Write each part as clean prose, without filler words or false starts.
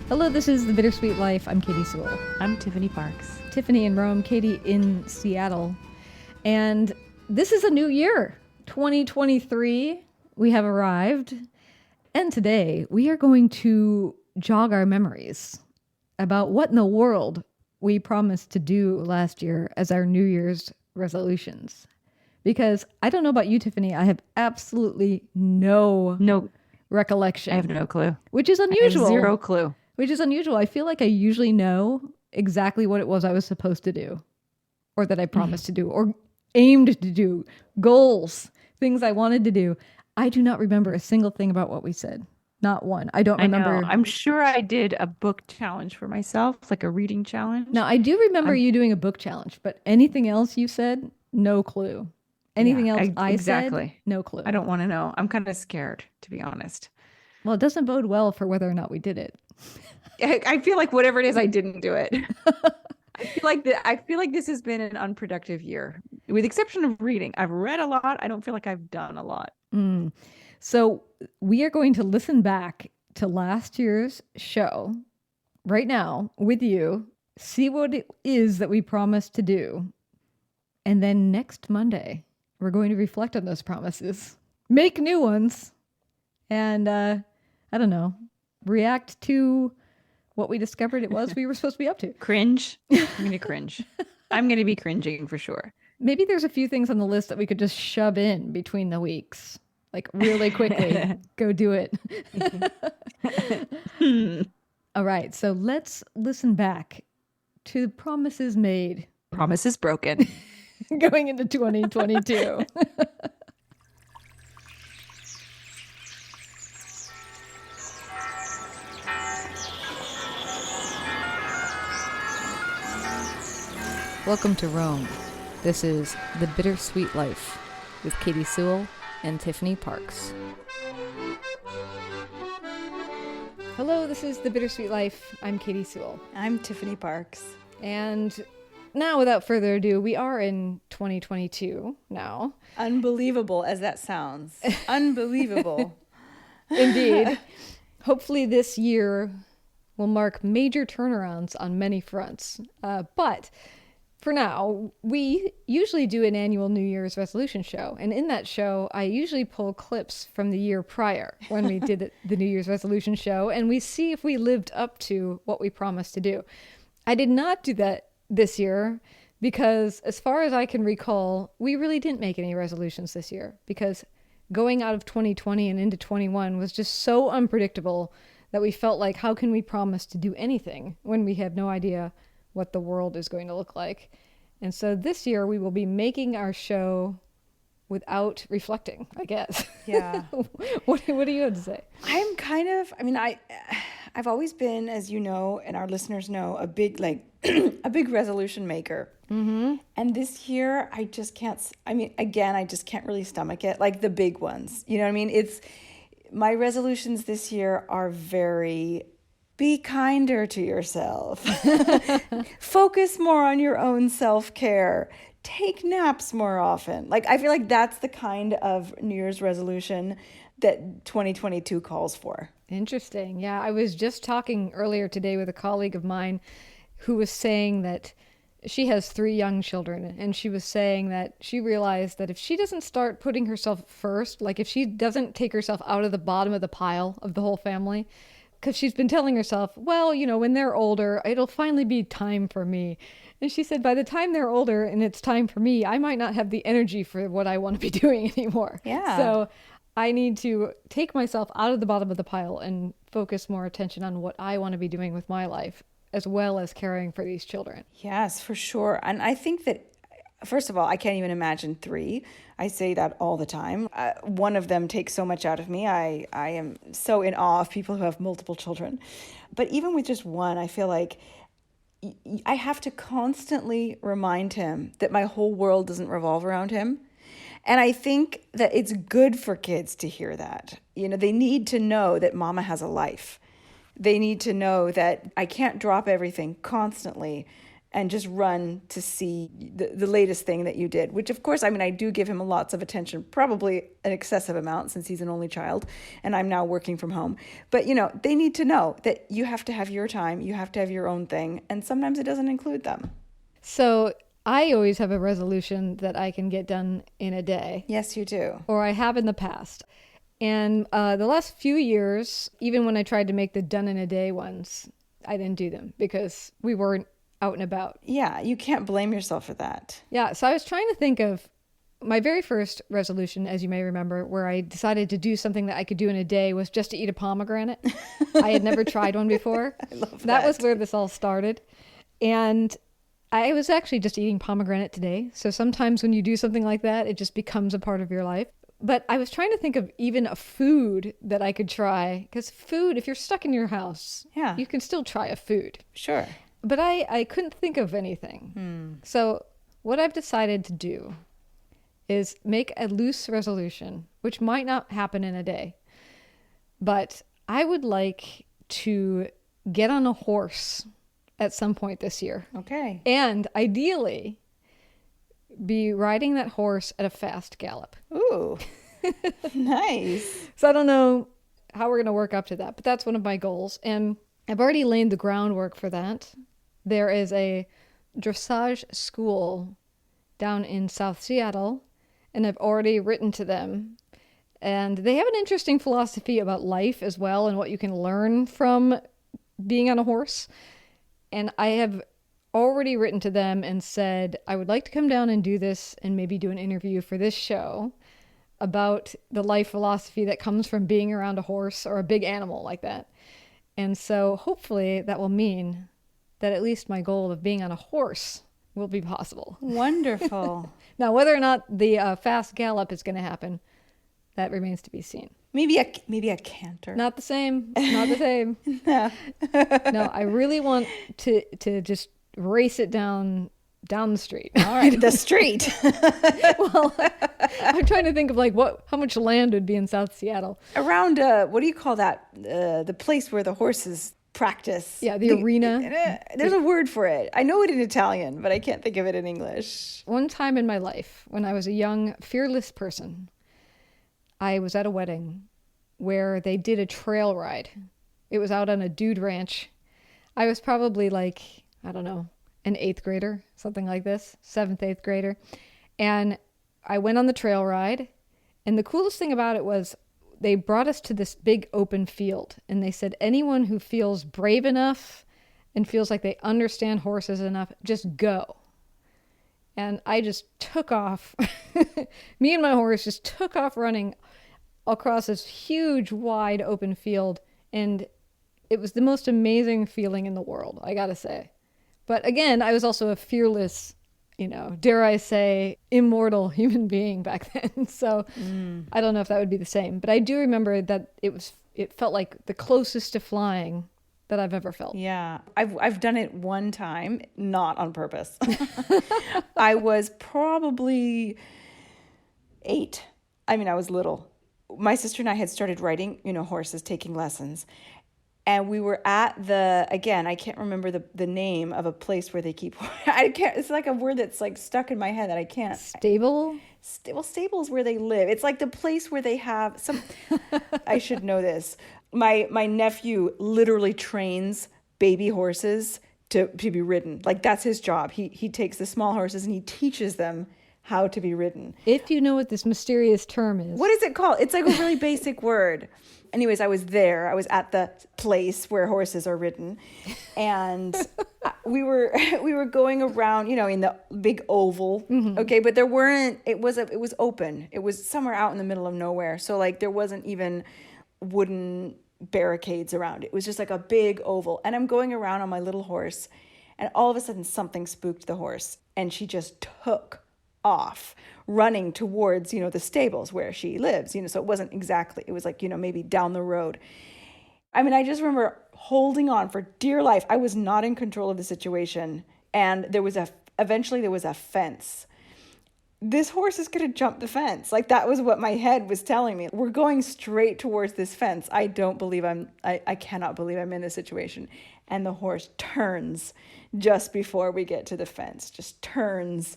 Hello, this is The Bittersweet Life. I'm Katie Sewell. I'm Tiffany Parks. Tiffany in Rome, Katie in Seattle. And this is a new year, 2023. We have arrived. And today we are going to jog our memories about what in the world we promised to do last year as our New Year's resolutions. Because I don't know about you, Tiffany, I have absolutely no recollection. I have no clue. Which is unusual. I have zero clue. Which is unusual. I feel like I usually know exactly what it was I was supposed to do, or that I promised to do, or aimed to do, goals, things I wanted to do. I do not remember a single thing about what we said. Not one. I don't remember. I'm sure I did a book challenge for myself, like a reading challenge. Now, I do remember you doing a book challenge, but anything else you said, no clue. Anything else I said, no clue. I don't want to know. I'm kind of scared, to be honest. Well, it doesn't bode well for whether or not we did it. I feel like whatever it is, I didn't do it. I feel like this has been an unproductive year, with the exception of reading. I've read a lot. I don't feel like I've done a lot. So we are going to listen back to last year's show right now with you, see what it is that we promised to do. And then next Monday, we're going to reflect on those promises, make new ones, and I don't know, react to what we discovered it was we were supposed to be up to. Cringe. I'm going to cringe. I'm going to be cringing for sure. Maybe there's a few things on the list that we could just shove in between the weeks, like really quickly. Go do it. All right. So let's listen back to the promises made. Promises broken. Going into 2022. Welcome to Rome. This is The Bittersweet Life with Katie Sewell and Tiffany Parks. Hello, this is The Bittersweet Life. I'm Katie Sewell. I'm Tiffany Parks. And now, without further ado, we are in 2022 now. Unbelievable as that sounds. Unbelievable. Indeed. Hopefully this year will mark major turnarounds on many fronts. But for now, we usually do an annual New Year's resolution show. And in that show, I usually pull clips from the year prior when we did the New Year's resolution show. And we see if we lived up to what we promised to do. I did not do that this year because, as far as I can recall, we really didn't make any resolutions this year because going out of 2020 and into 21 was just so unpredictable that we felt like, how can we promise to do anything when we have no idea what the world is going to look like? And so this year we will be making our show without reflecting, I guess. Yeah. What do you have to say? I've always been, as you know, and our listeners know, a big resolution maker. Mm-hmm. And this year, I just can't really stomach it, like the big ones. You know what I mean? My resolutions this year are very, be kinder to yourself. Focus more on your own self-care. Take naps more often. Like, I feel like that's the kind of New Year's resolution that 2022 calls for. Interesting. Yeah, I was just talking earlier today with a colleague of mine who was saying that she has 3 young children, and she was saying that she realized that if she doesn't start putting herself first, like if she doesn't take herself out of the bottom of the pile of the whole family, because she's been telling herself, well, you know, when they're older, it'll finally be time for me. And she said, by the time they're older and it's time for me, I might not have the energy for what I want to be doing anymore. Yeah. So I need to take myself out of the bottom of the pile and focus more attention on what I want to be doing with my life, as well as caring for these children. Yes, for sure. And I think that, first of all, I can't even imagine 3. I say that all the time. One of them takes so much out of me. I am so in awe of people who have multiple children. But even with just one, I feel like I have to constantly remind him that my whole world doesn't revolve around him. And I think that it's good for kids to hear that. You know, they need to know that mama has a life. They need to know that I can't drop everything constantly and just run to see the latest thing that you did, which of course, I mean, I do give him lots of attention, probably an excessive amount since he's an only child and I'm now working from home. But, you know, they need to know that you have to have your time, you have to have your own thing, and sometimes it doesn't include them. So I always have a resolution that I can get done in a day. Yes, you do. Or I have in the past. And the last few years, even when I tried to make the done in a day ones, I didn't do them because we weren't out and about. Yeah, you can't blame yourself for that. Yeah, so I was trying to think of my very first resolution, as you may remember, where I decided to do something that I could do in a day was just to eat a pomegranate. I had never tried one before. I love That was where this all started. And I was actually just eating pomegranate today. So sometimes when you do something like that, it just becomes a part of your life. But I was trying to think of even a food that I could try. Because food, if you're stuck in your house, Yeah. you can still try a food. Sure. But I couldn't think of anything. So what I've decided to do is make a loose resolution, which might not happen in a day. But I would like to get on a horse at some point this year. Okay. And ideally, be riding that horse at a fast gallop. Ooh, nice. So I don't know how we're going to work up to that, but that's one of my goals. And I've already laid the groundwork for that. There is a dressage school down in South Seattle, and I've already written to them. And they have an interesting philosophy about life as well and what you can learn from being on a horse. And I have already written to them and said, I would like to come down and do this and maybe do an interview for this show about the life philosophy that comes from being around a horse or a big animal like that. And so hopefully that will mean that at least my goal of being on a horse will be possible. Wonderful. Now, whether or not the fast gallop is going to happen, that remains to be seen. Maybe a canter. Not the same. Not the same. No. No, I really want to just race it down the street. All right, the street. Well, I'm trying to think of like how much land would be in South Seattle. Around what do you call that? The place where the horses practice. Yeah, the arena. There's a word for it. I know it in Italian, but I can't think of it in English. One time in my life, when I was a young, fearless person, I was at a wedding where they did a trail ride. It was out on a dude ranch. I was probably like, I don't know, an 8th grader, something like this, 7th, 8th grader. And I went on the trail ride. And the coolest thing about it was they brought us to this big open field. And they said, anyone who feels brave enough and feels like they understand horses enough, just go. And I just took off. Me and my horse just took off running across this huge, wide open field. And it was the most amazing feeling in the world, I gotta say. But again, I was also a fearless, dare I say, immortal human being back then. So I don't know if that would be the same. But I do remember that it felt like the closest to flying that I've ever felt. Yeah, I've done it one time, not on purpose. I was probably 8. I mean, I was little. My sister and I had started riding, horses, taking lessons. And we were at I can't remember the name of a place where they keep, it's like a word that's like stuck in my head that I can't. Stable? Well, stable is where they live. It's like the place where they have some, I should know this. My nephew literally trains baby horses to be ridden. Like that's his job. He takes the small horses and he teaches them how to be ridden. If you know what this mysterious term is. What is it called? It's like a really basic word. Anyways, I was there. I was at the place where horses are ridden. And we were going around, in the big oval. Mm-hmm. Okay, but it was open. It was somewhere out in the middle of nowhere. So like there wasn't even wooden barricades around it. It was just like a big oval. And I'm going around on my little horse, and all of a sudden something spooked the horse, and she just took off running towards, the stables where she lives, so it wasn't exactly, it was like, maybe down the road. I mean, I just remember holding on for dear life. I was not in control of the situation. And eventually there was a fence. this horse is going to jump the fence. Like that was what my head was telling me. We're going straight towards this fence. I cannot believe I'm in this situation. And the horse turns just before we get to the fence, just turns.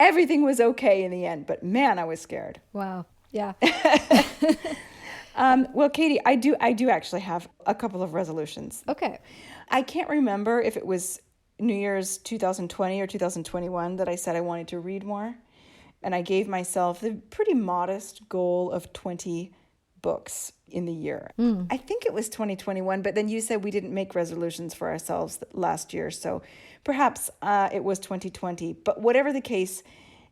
Everything was okay in the end, but man, I was scared. Wow. Yeah. Well, Katie, I do actually have a couple of resolutions. Okay. I can't remember if it was New Year's 2020 or 2021 that I said I wanted to read more. And I gave myself the pretty modest goal of 20 books in the year. I think it was 2021, but then you said we didn't make resolutions for ourselves last year. So perhaps it was 2020. But whatever the case,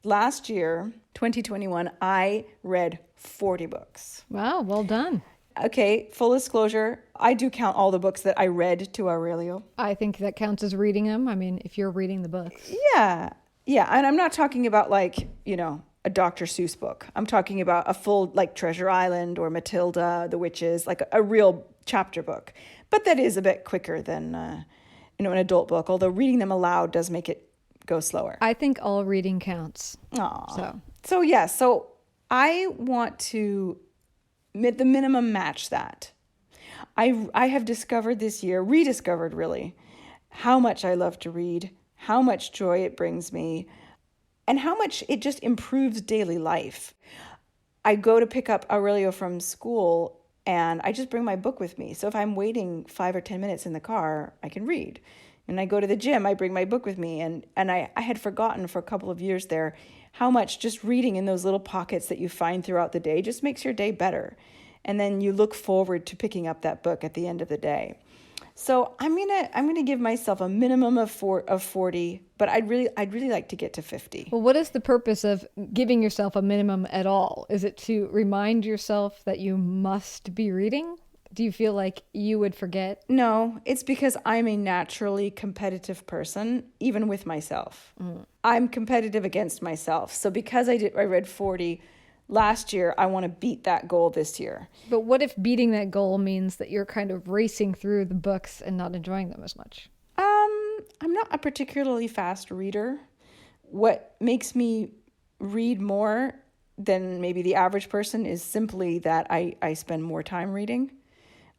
last year, 2021, I read 40 books. Wow. Well done. Okay, full disclosure, I do count all the books that I read to Aurelio. I think that counts as reading them. I mean, if you're reading the books. Yeah. And I'm not talking about like, a Dr. Seuss book. I'm talking about a full like Treasure Island or Matilda, The Witches, like a real chapter book. But that is a bit quicker than, an adult book, although reading them aloud does make it go slower. I think all reading counts. Aww. So I want to the minimum match that. I have discovered this year, rediscovered really, how much I love to read, how much joy it brings me, and how much it just improves daily life. I go to pick up Aurelio from school and I just bring my book with me. So if I'm waiting 5 or 10 minutes in the car, I can read. And I go to the gym, I bring my book with me. And I had forgotten for a couple of years there how much just reading in those little pockets that you find throughout the day just makes your day better. And then you look forward to picking up that book at the end of the day. So I'm gonna give myself a minimum of 40, but I'd really like to get to 50. Well, what is the purpose of giving yourself a minimum at all? Is it to remind yourself that you must be reading? Do you feel like you would forget? No, it's because I'm a naturally competitive person, even with myself. I'm competitive against myself. So because I read 40 last year, I want to beat that goal this year. But what if beating that goal means that you're kind of racing through the books and not enjoying them as much? I'm not a particularly fast reader. What makes me read more than maybe the average person is simply that I spend more time reading.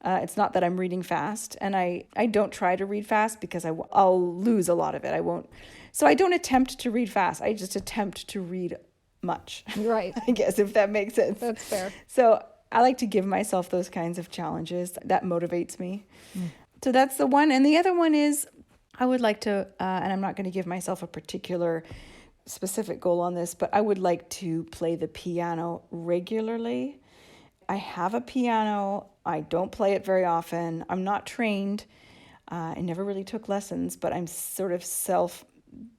It's not that I'm reading fast, and I don't try to read fast because I'll lose a lot of it. I won't. So I don't attempt to read fast. I just attempt to read much. Right. I guess, if that makes sense. That's fair. So I like to give myself those kinds of challenges. That motivates me. So that's the one. And the other one is I would like to, and I'm not going to give myself a particular specific goal on this, but I would like to play the piano regularly. I have a piano. I don't play it very often. I'm not trained. I never really took lessons, but I'm sort of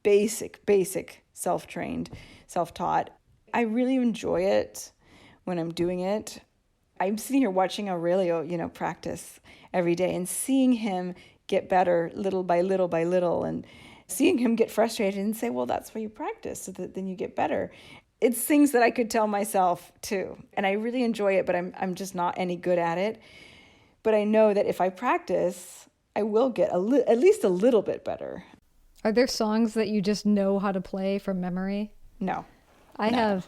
basic self-trained, self-taught. I really enjoy it when I'm doing it. I'm sitting here watching Aurelio, practice every day and seeing him get better little by little by little, and seeing him get frustrated and say, well, that's why you practice, so that then you get better. It's things that I could tell myself too. And I really enjoy it, but I'm just not any good at it. But I know that if I practice, I will get at least a little bit better. Are there songs that you just know how to play from memory? No. I have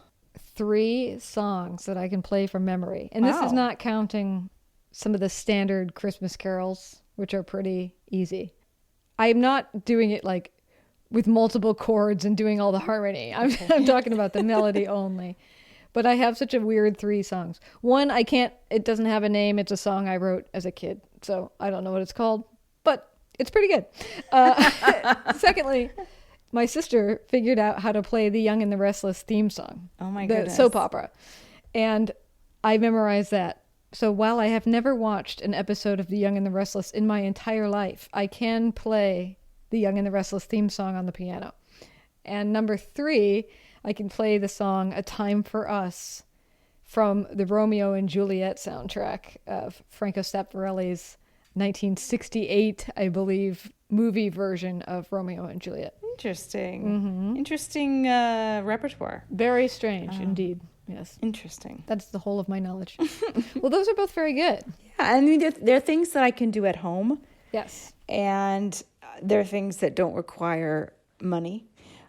3 songs that I can play from memory. And this is not counting some of the standard Christmas carols, which are pretty easy. I'm not doing it like with multiple chords and doing all the harmony. I'm talking about the melody only. But I have such a weird 3 songs. One, it doesn't have a name. It's a song I wrote as a kid. So I don't know what it's called, but it's pretty good. Secondly, my sister figured out how to play the Young and the Restless theme song. Oh my goodness. The soap opera. And I memorized that. So while I have never watched an episode of The Young and the Restless in my entire life, I can play the Young and the Restless theme song on the piano. And number 3, I can play the song A Time for Us from the Romeo and Juliet soundtrack of Franco Staffarelli's 1968, I believe, movie version of Romeo and Juliet. Interesting. Mm-hmm. Interesting repertoire. Very strange, indeed. Yes. Interesting. That's the whole of my knowledge. Well, those are both very good. Yeah, I mean, there are things that I can do at home. Yes. And there are things that don't require money.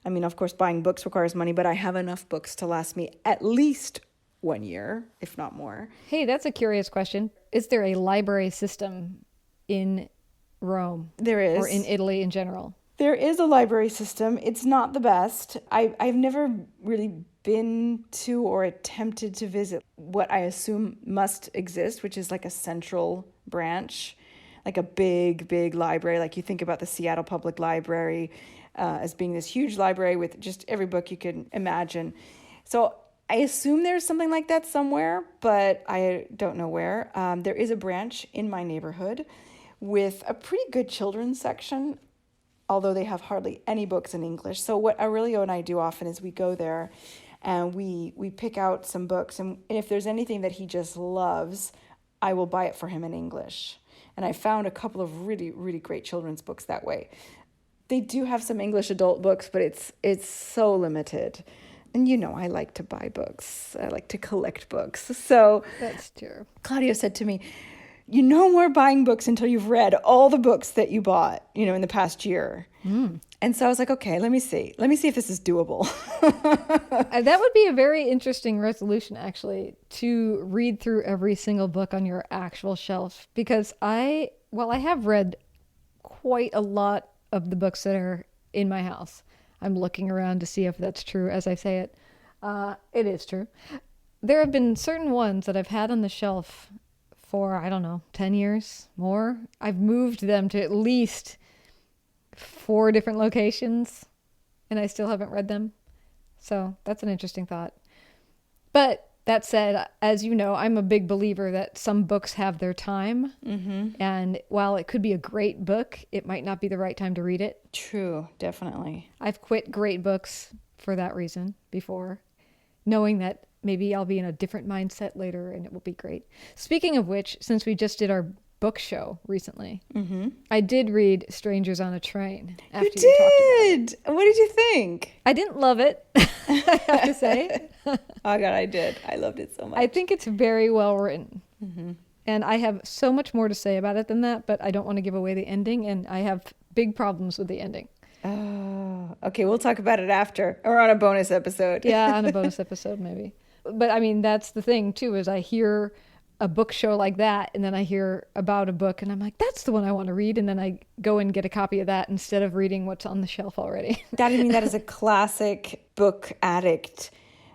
I mean, of course, buying books requires money, but I have enough books to last me at least 1 year, if not more. Hey, that's a curious question. Is there a library system in Rome? There is. Or in Italy in general? There is a library system. It's not the best. I've never really been to or attempted to visit what I assume must exist, which is like a central branch, like a big, big library. Like you think about the Seattle Public Library as being this huge library with just every book you can imagine. So I assume there's something like that somewhere, but I don't know where. There is a branch in my neighborhood with a pretty good children's section, although they have hardly any books in English. So what Aurelio and I do often is we go there and we pick out some books. And if there's anything that he just loves, I will buy it for him in English. And I found a couple of really, really great children's books that way. They do have some English adult books, but it's so limited. And you know, I like to buy books. I like to collect books. So That's true. Claudio said to me, you no more buying books until you've read all the books that you bought, in the past year. And so I was like, okay, let me see if this is doable. That would be a very interesting resolution, actually, to read through every single book on your actual shelf. Because I have read quite a lot of the books that are in my house. I'm looking around to see if that's true as I say it. It is true. There have been certain ones that I've had on the shelf for, I don't know, 10 years, more. I've moved them to at least 4 different locations, and I still haven't read them. So that's an interesting thought. But that said, as you know, I'm a big believer that some books have their time. Mm-hmm. And while it could be a great book, it might not be the right time to read it. True, definitely. I've quit great books for that reason before, knowing that maybe I'll be in a different mindset later and it will be great. Speaking of which, since we just did our book show recently, I did read Strangers on a Train after you talked about it. What did you think? I didn't love it, I have to say. Oh God, I did. I loved it so much. I think it's very well written. And I have so much more to say about it than that, but I don't want to give away the ending, and I have big problems with the ending. Oh, okay. We'll talk about it after or on a bonus episode. Yeah, on a bonus episode maybe. But I mean, that's the thing too, is I hear a book show like that, and then I hear about a book and I'm like, that's the one I want to read. And then I go and get a copy of that instead of reading what's on the shelf already. That is a classic book addict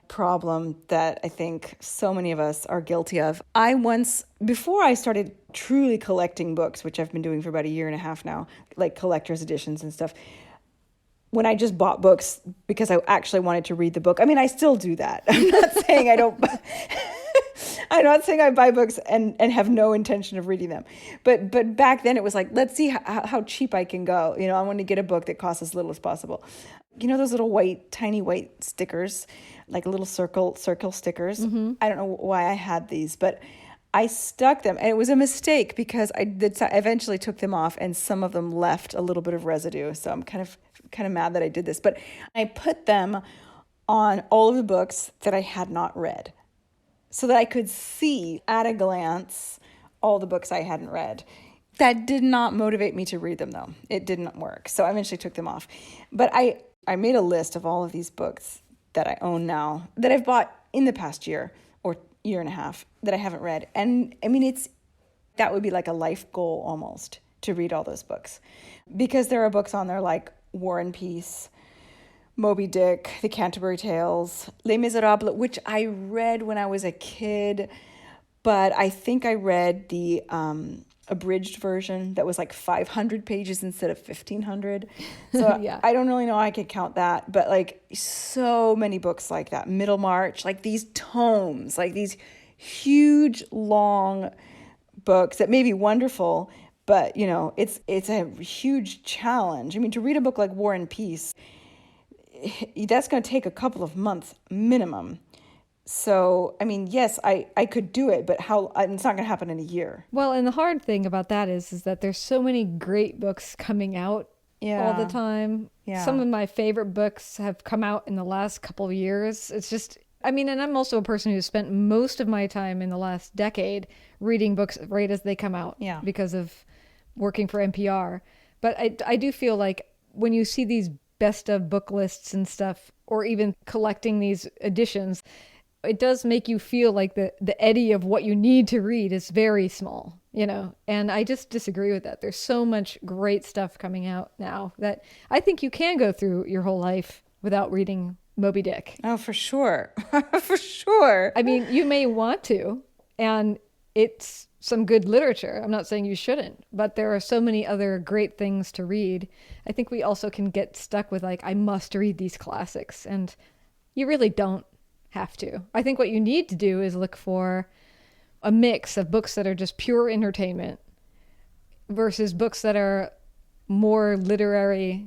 problem that I think so many of us are guilty of. Before I started truly collecting books, which I've been doing for about 1.5 years now, like collector's editions and stuff, when I just bought books because I actually wanted to read the book. I mean, I still do that. I'm not saying I don't. I'm not saying I buy books and have no intention of reading them. But back then it was like, let's see how cheap I can go. I want to get a book that costs as little as possible. Those little tiny white stickers, like little circle stickers. Mm-hmm. I don't know why I had these, but I stuck them, and it was a mistake because I eventually took them off, and some of them left a little bit of residue. So I'm kind of mad that I did this, but I put them on all of the books that I had not read, so that I could see at a glance all the books I hadn't read. That did not motivate me to read them, though. It didn't work, so I eventually took them off. But I made a list of all of these books that I own now that I've bought in the past year or 1.5 years that I haven't read. And I mean, that would be like a life goal almost, to read all those books. Because there are books on there like War and Peace, Moby Dick, The Canterbury Tales, Les Miserables, which I read when I was a kid, but I think I read the abridged version that was like 500 pages instead of 1,500. So yeah. I don't really know how I could count that, but like so many books like that. Middlemarch, like these tomes, like these huge, long books that may be wonderful, but it's a huge challenge. I mean, to read a book like War and Peace, that's going to take a couple of months minimum. So, I mean, yes, I could do it, but it's not going to happen in a year. Well, and the hard thing about that is that there's so many great books coming out all the time. Yeah. Some of my favorite books have come out in the last couple of years. It's just, I mean, and I'm also a person who's spent most of my time in the last decade reading books right as they come out because of working for NPR. But I do feel like when you see these best of book lists and stuff, or even collecting these editions, it does make you feel like the eddy of what you need to read is very small, you know? And I just disagree with that. There's so much great stuff coming out now that I think you can go through your whole life without reading Moby Dick. Oh, for sure. For sure. I mean, you may want to, and it's some good literature. I'm not saying you shouldn't, but there are so many other great things to read. I think we also can get stuck with like, I must read these classics, and you really don't have to. I think what you need to do is look for a mix of books that are just pure entertainment versus books that are more literarily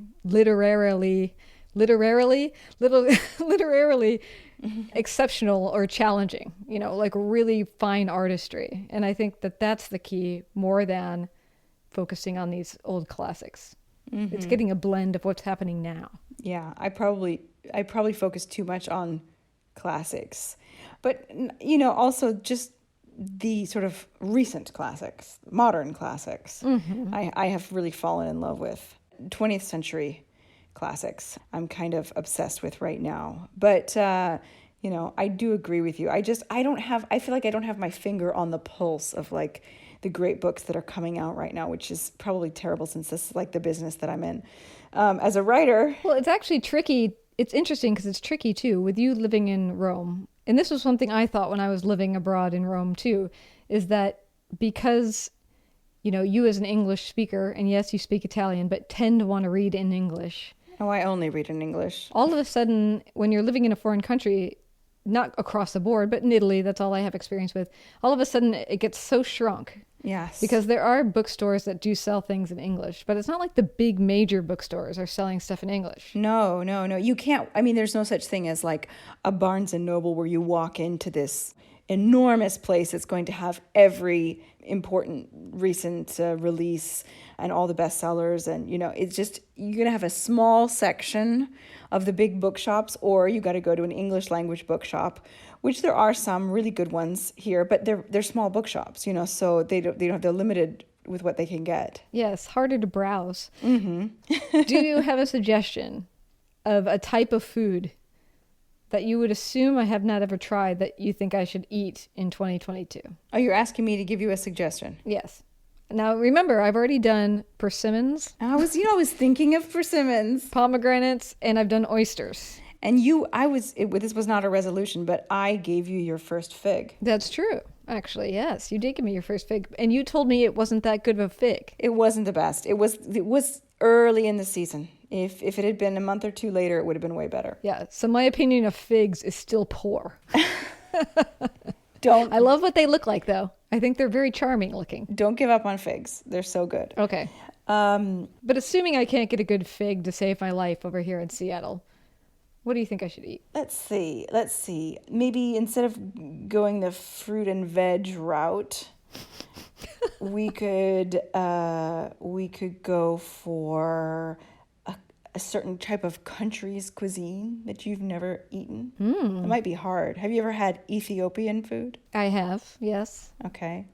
exceptional or challenging, you know, like really fine artistry. And I think that that's the key more than focusing on these old classics. It's getting a blend of what's happening now. Yeah, I probably focus too much on classics, but you know, also just the sort of recent classics, modern classics. I have really fallen in love with 20th century classics. I'm kind of obsessed with right now, but you know, I do agree with you. I feel like I don't have my finger on the pulse of like the great books that are coming out right now, which is probably terrible since this is like the business that I'm in as a writer. Well, it's actually tricky. It's interesting because it's tricky too with you living in Rome. And this was something I thought when I was living abroad in Rome too, is that because, you know, you as an English speaker, and yes, you speak Italian, but tend to want to read in English. Oh, I only read in English. All of a sudden, when you're living in a foreign country, not across the board, but in Italy, that's all I have experience with, all of a sudden it gets so shrunk. Yes. Because there are bookstores that do sell things in English, but it's not like the big major bookstores are selling stuff in English. No. You can't, I mean, there's no such thing as like a Barnes and Noble where you walk into this enormous place that's going to have every important recent release and all the bestsellers. And, you know, it's just, you're going to have a small section of the big bookshops, or you got to go to an English language bookshop, which there are some really good ones here, but they're small bookshops, you know, so they're limited with what they can get. Yes, harder to browse. Do you have a suggestion of a type of food that you would assume I have not ever tried that you think I should eat in 2022? Oh, you're asking me to give you a suggestion? Yes. Now, remember, I've already done persimmons. I was thinking of persimmons. Pomegranates, and I've done oysters. And this was not a resolution, but I gave you your first fig. That's true. Actually, yes. You did give me your first fig. And you told me it wasn't that good of a fig. It wasn't the best. It was early in the season. If it had been a month or two later, it would have been way better. Yeah. So my opinion of figs is still poor. I love what they look like, though. I think they're very charming looking. Don't give up on figs. They're so good. Okay. But assuming I can't get a good fig to save my life over here in Seattle, what do you think I should eat? Let's see. Maybe instead of going the fruit and veg route, we could go for a certain type of country's cuisine that you've never eaten. It might be hard. Have you ever had Ethiopian food? I have, yes. Okay.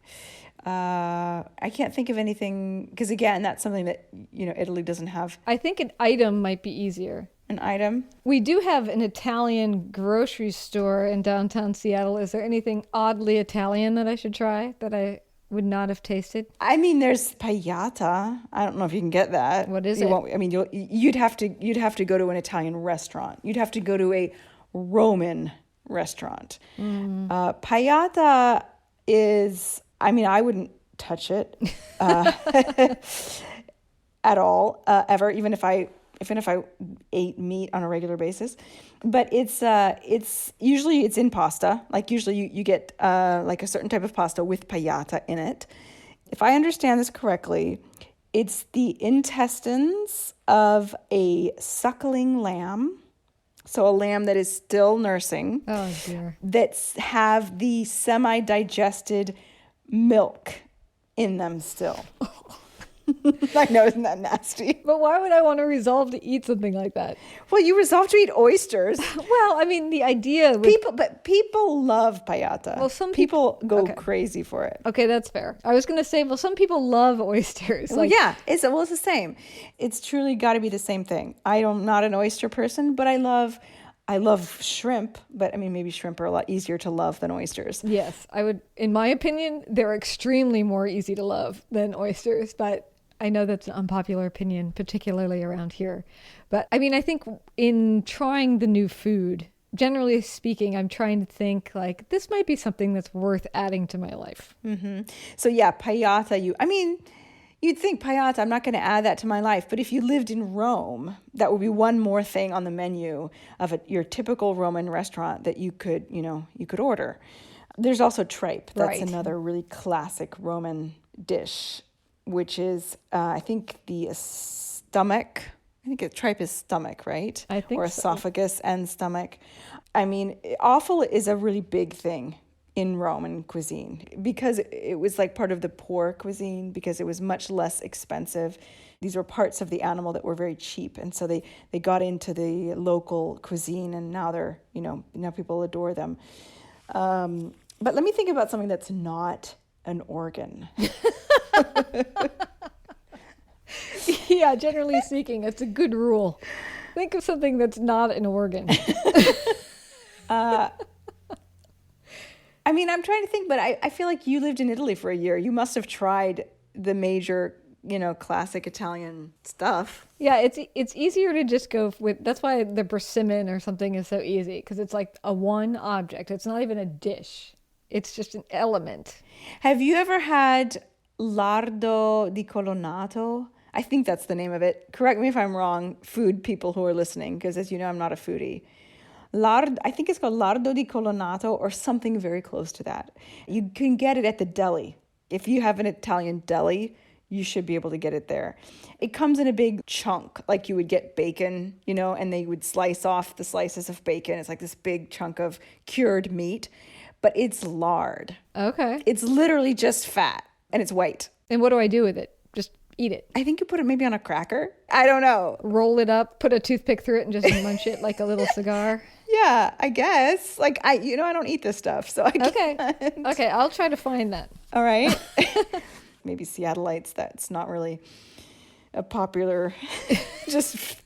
I can't think of anything, because again, that's something that, you know, Italy doesn't have. I think an item might be easier. An item? We do have an Italian grocery store in downtown Seattle. Is there anything oddly Italian that I should try that I would not have tasted? I mean, there's paillata. I don't know if you can get that. What is it? I mean, you'd have to go to an Italian restaurant. You'd have to go to a Roman restaurant. Paillata is, I mean, I wouldn't touch it at all, ever, even if I ate meat on a regular basis. But it's usually in pasta. Like usually you get like a certain type of pasta with paillata in it. If I understand this correctly, it's the intestines of a suckling lamb. So a lamb that is still nursing. Oh dear. That have the semi-digested milk in them still. I know, isn't that nasty? But why would I want to resolve to eat something like that? Well, you resolve to eat oysters. Well, I mean, the idea with People love payata. Well, some people go okay. crazy for it. Okay, that's fair. I was going to say, well, some people love oysters. Well, yeah, it's the same. It's truly got to be the same thing. I'm not an oyster person, but I love shrimp. But I mean, maybe shrimp are a lot easier to love than oysters. Yes, I would. In my opinion, they're extremely more easy to love than oysters. But I know that's an unpopular opinion, particularly around here. But I mean, I think in trying the new food, generally speaking, I'm trying to think like this might be something that's worth adding to my life. Mm-hmm. So yeah, payata. You'd think payata, I'm not going to add that to my life. But if you lived in Rome, that would be one more thing on the menu of your typical Roman restaurant that you could order. There's also tripe. That's another really classic Roman dish, which is, I think the stomach. I think tripe is stomach, right? I think or esophagus and stomach. I mean, offal is a really big thing in Roman cuisine because it was like part of the poor cuisine because it was much less expensive. These were parts of the animal that were very cheap, and so they got into the local cuisine, and now now people adore them. But let me think about something that's not an organ. Yeah, generally speaking, it's a good rule. Think of something that's not an organ. I mean, I'm trying to think, but I feel like you lived in Italy for a year. You must have tried the major, classic Italian stuff. Yeah, it's easier to just go with. That's why the persimmon or something is so easy because it's like a one object. It's not even a dish. It's just an element. Have you ever had lardo di colonato? I think that's the name of it. Correct me if I'm wrong, food people who are listening, because as you know, I'm not a foodie. I think it's called lardo di colonato or something very close to that. You can get it at the deli. If you have an Italian deli, you should be able to get it there. It comes in a big chunk, like you would get bacon, and they would slice off the slices of bacon. It's like this big chunk of cured meat, but it's lard. Okay. It's literally just fat, and it's white. And what do I do with it? Just eat it. I think you put it maybe on a cracker. I don't know. Roll it up, put a toothpick through it, and just munch it like a little cigar. Yeah, I guess. Like I don't eat this stuff, so I can't. Okay, I'll try to find that. All right. Maybe Seattleites, that's not really a popular, just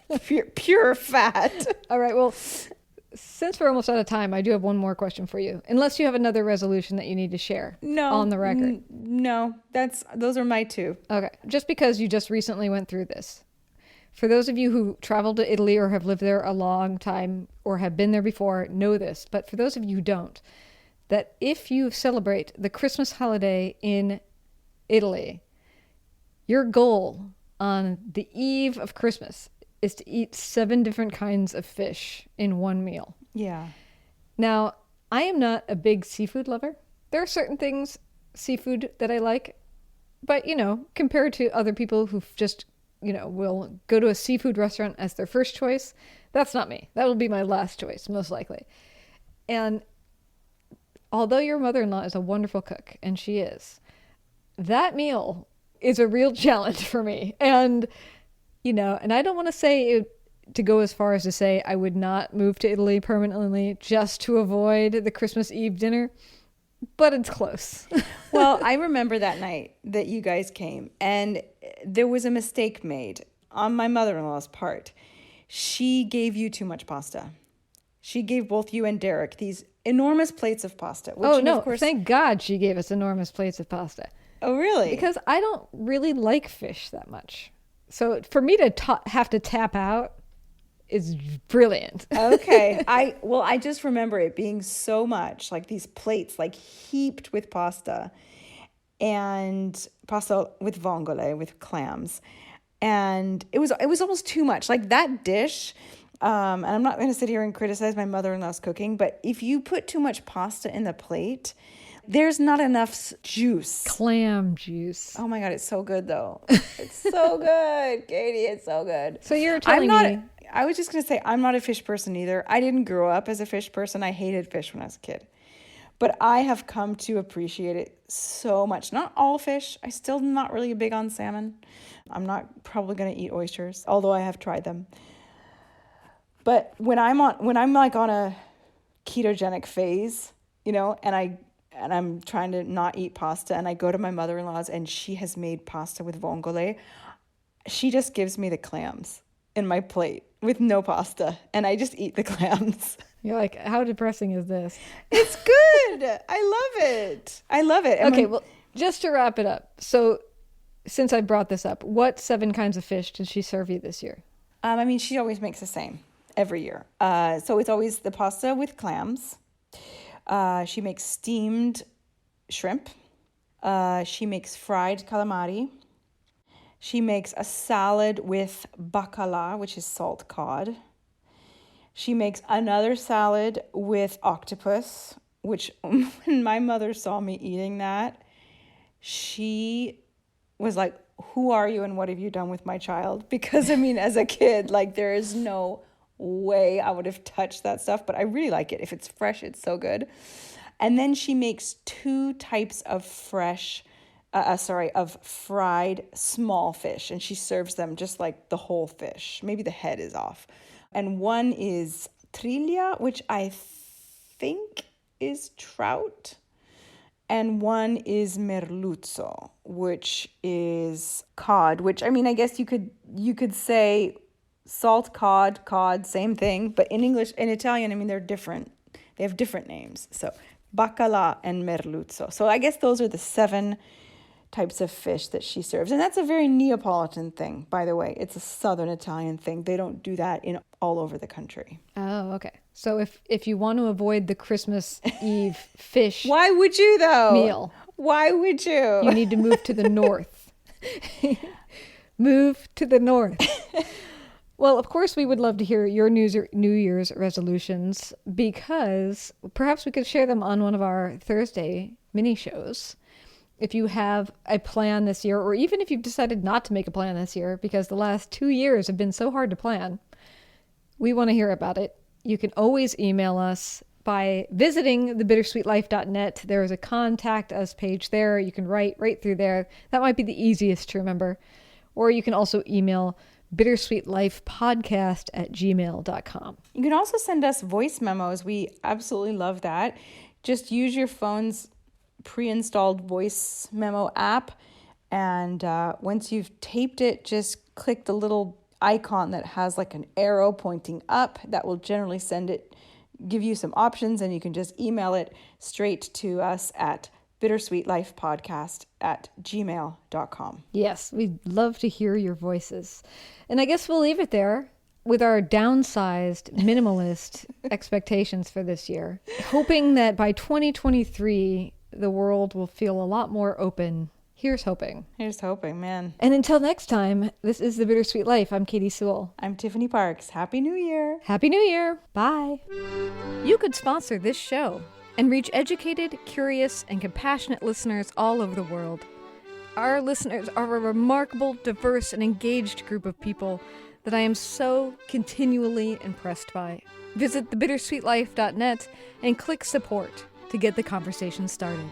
pure fat. All right, well, since we're almost out of time, I do have one more question for you. Unless you have another resolution that you need to share on the record. No, those are my two. Okay, just because you just recently went through this. For those of you who traveled to Italy or have lived there a long time or have been there before, know this. But for those of you who don't, that if you celebrate the Christmas holiday in Italy, your goal on the eve of Christmas is to eat 7 different kinds of fish in one meal. Yeah. Now, I am not a big seafood lover. There are certain things, seafood, that I like. But, compared to other people who've just, will go to a seafood restaurant as their first choice, that's not me. That will be my last choice, most likely. And although your mother-in-law is a wonderful cook, and she is, that meal is a real challenge for me. And and I don't want to say to go as far as to say I would not move to Italy permanently just to avoid the Christmas Eve dinner, but it's close. Well, I remember that night that you guys came, and there was a mistake made on my mother-in-law's part. She gave you too much pasta. She gave both you and Derek these enormous plates of pasta. Which, no, of course... thank God she gave us enormous plates of pasta. Oh, really? Because I don't really like fish that much. So for me to have to tap out is brilliant. Okay. I just remember it being so much, like these plates, like heaped with pasta, and pasta with vongole, with clams. And it was almost too much. Like that dish, and I'm not going to sit here and criticize my mother-in-law's cooking, but if you put too much pasta in the plate, there's not enough juice. Clam juice. Oh my God, it's so good though. It's so good, Katie. It's so good. So you're telling me... I was just going to say, I'm not a fish person either. I didn't grow up as a fish person. I hated fish when I was a kid. But I have come to appreciate it so much. Not all fish. I still not really big on salmon. I'm not probably going to eat oysters, although I have tried them. But when I'm like on a ketogenic phase, you know, and I'm trying to not eat pasta, and I go to my mother-in-law's and she has made pasta with vongole, she just gives me the clams in my plate with no pasta, and I just eat the clams. You're like, how depressing is this? It's good. I love it. And Okay, well, just to wrap it up. So since I brought this up, what 7 kinds of fish did she serve you this year? I mean, she always makes the same every year. So it's always the pasta with clams. She makes steamed shrimp. She makes fried calamari. She makes a salad with bacala, which is salt cod. She makes another salad with octopus, which when my mother saw me eating that, she was like, who are you and what have you done with my child? Because, I mean, as a kid, like, there is no way I would have touched that stuff, but I really like it. If it's fresh, it's so good. And then she makes 2 types of fried small fish, and she serves them just like the whole fish. Maybe the head is off. And one is trilla, which I think is trout. And one is merluzzo, which is cod, which, I mean, I guess you could say salt cod, same thing. But in English, in Italian, I mean, they're different. They have different names. So bacala and merluzzo. So I guess those are the 7 types of fish that she serves. And that's a very Neapolitan thing, by the way. It's a Southern Italian thing. They don't do that in all over the country. Oh, okay. So if you want to avoid the Christmas Eve fish Why would you, though? meal, Why would you? you need to move to the north. Move to the north. Well, of course, we would love to hear your New Year's resolutions, because perhaps we could share them on one of our Thursday mini shows. If you have a plan this year, or even if you've decided not to make a plan this year, because the last 2 years have been so hard to plan, we want to hear about it. You can always email us by visiting thebittersweetlife.net. There is a contact us page there. You can write right through there. That might be the easiest to remember. Or you can also email bittersweetlifepodcast@gmail.com. You can also send us voice memos. We absolutely love that. Just use your phone's pre-installed voice memo app, and once you've taped it, just click the little icon that has like an arrow pointing up. That will generally give you some options, and you can just email it straight to us at bittersweetlifepodcast@gmail.com. Yes, we'd love to hear your voices. And I guess we'll leave it there with our downsized, minimalist expectations for this year, hoping that by 2023, the world will feel a lot more open. Here's hoping. Here's hoping, man. And until next time, this is The Bittersweet Life. I'm Katie Sewell. I'm Tiffany Parks. Happy New Year. Happy New Year. Bye. You could sponsor this show and reach educated, curious, and compassionate listeners all over the world. Our listeners are a remarkable, diverse, and engaged group of people that I am so continually impressed by. Visit thebittersweetlife.net and click support to get the conversation started.